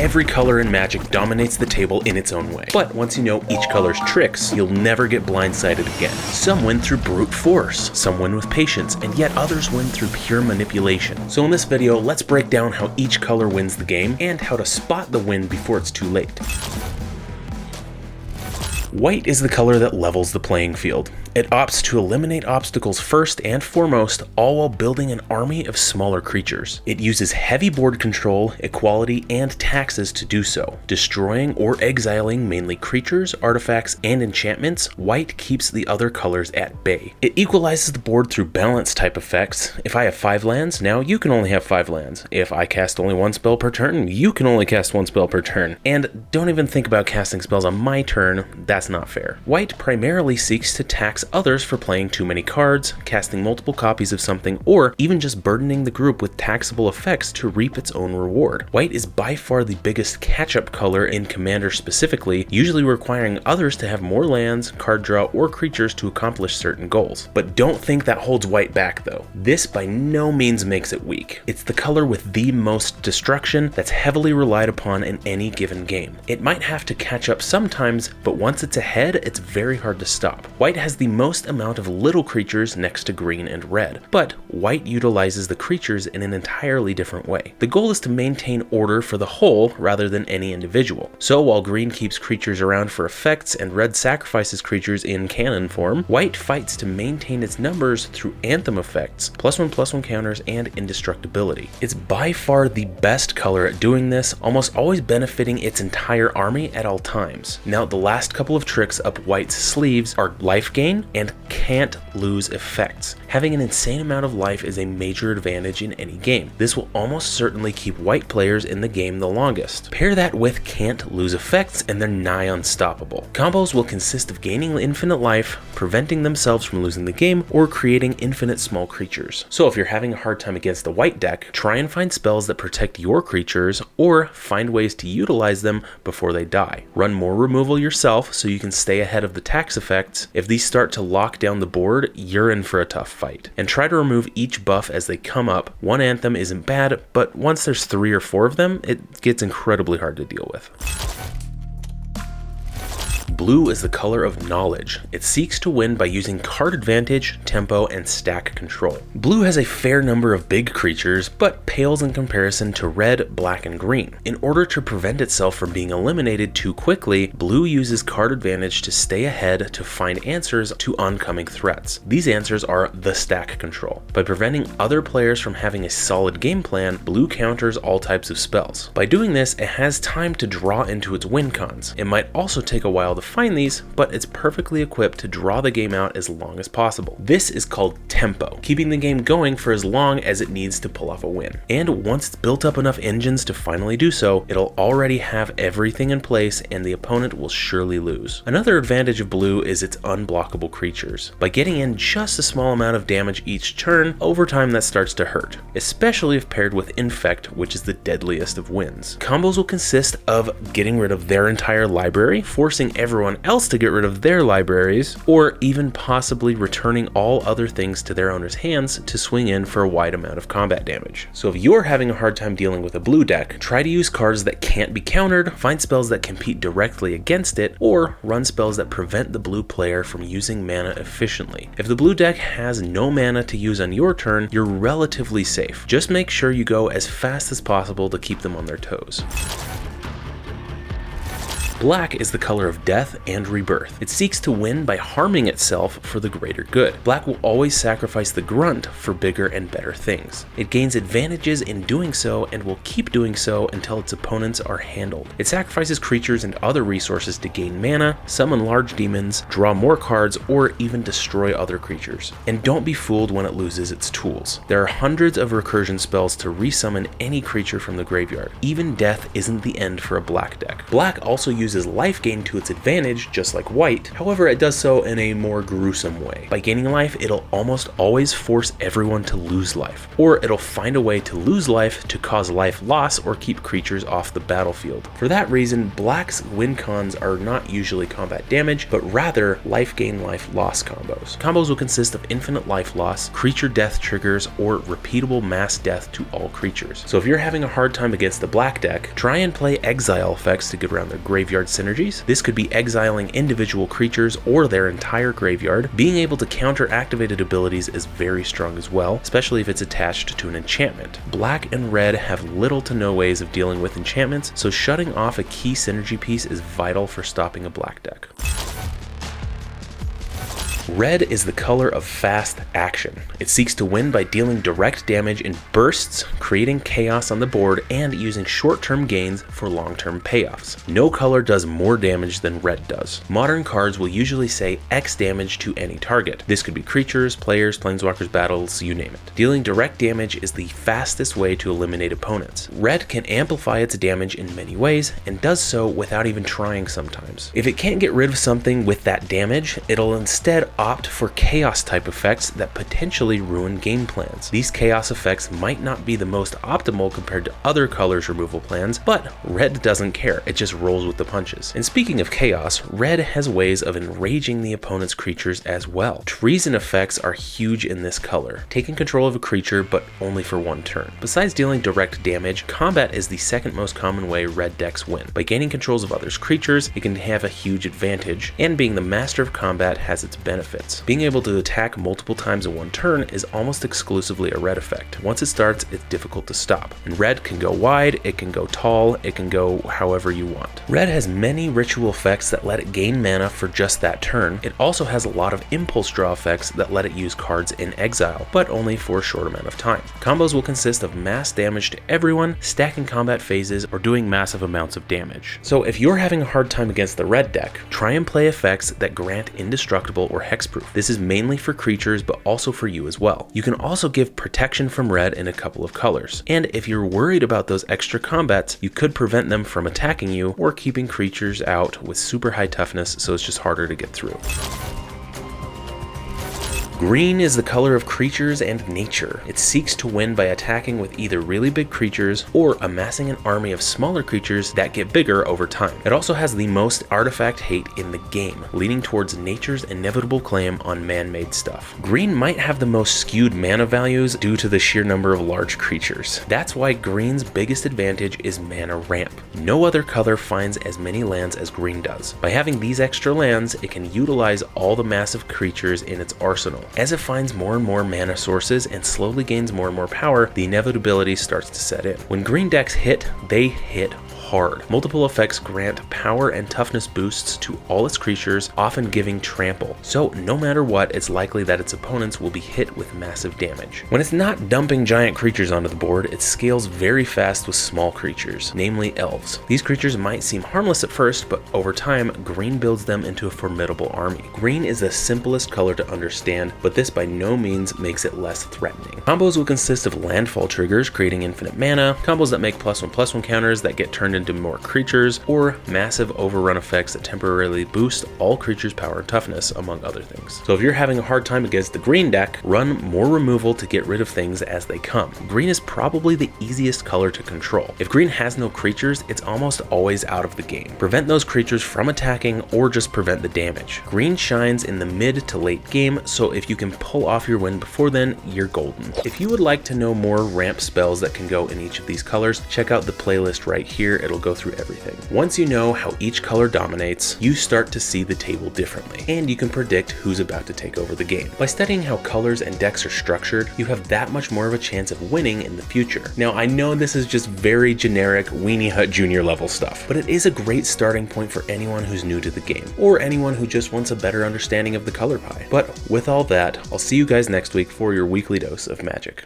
Every color in Magic dominates the table in its own way. But once you know each color's tricks, you'll never get blindsided again. Some win through brute force, some win with patience, and yet others win through pure manipulation. So in this video, let's break down how each color wins the game and how to spot the win before it's too late. White is the color that levels the playing field. It opts to eliminate obstacles first and foremost, all while building an army of smaller creatures. It uses heavy board control, equality, and taxes to do so. Destroying or exiling mainly creatures, artifacts, and enchantments, white keeps the other colors at bay. It equalizes the board through balance type effects. If I have 5 lands, now you can only have 5 lands. If I cast only 1 spell per turn, you can only cast 1 spell per turn. And don't even think about casting spells on my turn, that's not fair. White primarily seeks to tax others for playing too many cards, casting multiple copies of something, or even just burdening the group with taxable effects to reap its own reward. White is by far the biggest catch-up color in Commander specifically, usually requiring others to have more lands, card draw, or creatures to accomplish certain goals. But don't think that holds white back though. This by no means makes it weak. It's the color with the most destruction that's heavily relied upon in any given game. It might have to catch up sometimes, but once it's ahead, it's very hard to stop. White has the most amount of little creatures next to green and red, but white utilizes the creatures in an entirely different way. The goal is to maintain order for the whole rather than any individual. So while green keeps creatures around for effects and red sacrifices creatures in cannon form, white fights to maintain its numbers through anthem effects, +1/+1 counters, and indestructibility. It's by far the best color at doing this, almost always benefiting its entire army at all times. Now the last couple of tricks up white's sleeves are life gain and can't lose effects. Having an insane amount of life is a major advantage in any game. This will almost certainly keep white players in the game the longest. Pair that with can't lose effects and they're nigh unstoppable. Combos will consist of gaining infinite life, preventing themselves from losing the game, or creating infinite small creatures. So if you're having a hard time against the white deck, try and find spells that protect your creatures or find ways to utilize them before they die. Run more removal yourself so you can stay ahead of the tax effects. If these start to lock down the board, you're in for a tough fight. And try to remove each buff as they come up. One anthem isn't bad, but once there's 3 or 4 of them, it gets incredibly hard to deal with. Blue is the color of knowledge. It seeks to win by using card advantage, tempo, and stack control. Blue has a fair number of big creatures, but pales in comparison to red, black, and green. In order to prevent itself from being eliminated too quickly, blue uses card advantage to stay ahead to find answers to oncoming threats. These answers are the stack control. By preventing other players from having a solid game plan, blue counters all types of spells. By doing this, it has time to draw into its win cons. It might also take a while to find these, but it's perfectly equipped to draw the game out as long as possible. This is called tempo, keeping the game going for as long as it needs to pull off a win. And once it's built up enough engines to finally do so, it'll already have everything in place and the opponent will surely lose. Another advantage of blue is its unblockable creatures. By getting in just a small amount of damage each turn, over time that starts to hurt, especially if paired with Infect, which is the deadliest of wins. Combos will consist of getting rid of their entire library, forcing everyone else to get rid of their libraries, or even possibly returning all other things to their owner's hands to swing in for a wide amount of combat damage. So if you're having a hard time dealing with a blue deck, try to use cards that can't be countered, find spells that compete directly against it, or run spells that prevent the blue player from using mana efficiently. If the blue deck has no mana to use on your turn, you're relatively safe. Just make sure you go as fast as possible to keep them on their toes. Black is the color of death and rebirth. It seeks to win by harming itself for the greater good. Black will always sacrifice the grunt for bigger and better things. It gains advantages in doing so and will keep doing so until its opponents are handled. It sacrifices creatures and other resources to gain mana, summon large demons, draw more cards, or even destroy other creatures. And don't be fooled when it loses its tools. There are hundreds of recursion spells to resummon any creature from the graveyard. Even death isn't the end for a black deck. Black also uses uses life gain to its advantage, just like white. However, it does so in a more gruesome way. By gaining life, it'll almost always force everyone to lose life, or it'll find a way to lose life to cause life loss or keep creatures off the battlefield. For that reason, black's win cons are not usually combat damage, but rather life gain, life loss combos. Combos will consist of infinite life loss, creature death triggers, or repeatable mass death to all creatures. So if you're having a hard time against the black deck, try and play exile effects to get around their graveyard synergies. This could be exiling individual creatures or their entire graveyard. Being able to counter activated abilities is very strong as well, especially if it's attached to an enchantment. Black and red have little to no ways of dealing with enchantments, so shutting off a key synergy piece is vital for stopping a black deck. Red is the color of fast action. It seeks to win by dealing direct damage in bursts, creating chaos on the board, and using short-term gains for long-term payoffs. No color does more damage than red does. Modern cards will usually say X damage to any target. This could be creatures, players, planeswalkers, battles, you name it. Dealing direct damage is the fastest way to eliminate opponents. Red can amplify its damage in many ways, and does so without even trying sometimes. If it can't get rid of something with that damage, it'll instead opt for chaos type effects that potentially ruin game plans. These chaos effects might not be the most optimal compared to other colors removal plans, but red doesn't care, it just rolls with the punches. And speaking of chaos, red has ways of enraging the opponent's creatures as well. Treason effects are huge in this color, taking control of a creature but only for one turn. Besides dealing direct damage, combat is the second most common way red decks win. By gaining controls of others' creatures, it can have a huge advantage, and being the master of combat has its benefits. Being able to attack multiple times in one turn is almost exclusively a red effect. Once it starts, it's difficult to stop. And red can go wide, it can go tall, it can go however you want. Red has many ritual effects that let it gain mana for just that turn. It also has a lot of impulse draw effects that let it use cards in exile, but only for a short amount of time. Combos will consist of mass damage to everyone, stacking combat phases, or doing massive amounts of damage. So if you're having a hard time against the red deck, try and play effects that grant indestructible or hexproof. This is mainly for creatures, but also for you as well. You can also give protection from red in a couple of colors. And if you're worried about those extra combats, you could prevent them from attacking you or keeping creatures out with super high toughness so it's just harder to get through. Green is the color of creatures and nature. It seeks to win by attacking with either really big creatures or amassing an army of smaller creatures that get bigger over time. It also has the most artifact hate in the game, leaning towards nature's inevitable claim on man-made stuff. Green might have the most skewed mana values due to the sheer number of large creatures. That's why green's biggest advantage is mana ramp. No other color finds as many lands as green does. By having these extra lands, it can utilize all the massive creatures in its arsenal. As it finds more and more mana sources and slowly gains more and more power, the inevitability starts to set in. When green decks hit, they hit hard. Multiple effects grant power and toughness boosts to all its creatures, often giving trample. So no matter what, it's likely that its opponents will be hit with massive damage. When it's not dumping giant creatures onto the board, it scales very fast with small creatures, namely elves. These creatures might seem harmless at first, but over time, green builds them into a formidable army. Green is the simplest color to understand, but this by no means makes it less threatening. Combos will consist of landfall triggers, creating infinite mana, combos that make +1/+1 counters that get turned into more creatures, or massive overrun effects that temporarily boost all creatures' power and toughness, among other things. So if you're having a hard time against the green deck, run more removal to get rid of things as they come. Green is probably the easiest color to control. If green has no creatures, it's almost always out of the game. Prevent those creatures from attacking or just prevent the damage. Green shines in the mid to late game, so if you can pull off your win before then, you're golden. If you would like to know more ramp spells that can go in each of these colors, check out the playlist right here. It'll go through everything. Once you know how each color dominates, you start to see the table differently, and you can predict who's about to take over the game. By studying how colors and decks are structured, you have that much more of a chance of winning in the future. Now, I know this is just very generic Weenie Hut Junior level stuff, but it is a great starting point for anyone who's new to the game, or anyone who just wants a better understanding of the color pie. But with all that, I'll see you guys next week for your weekly dose of Magic.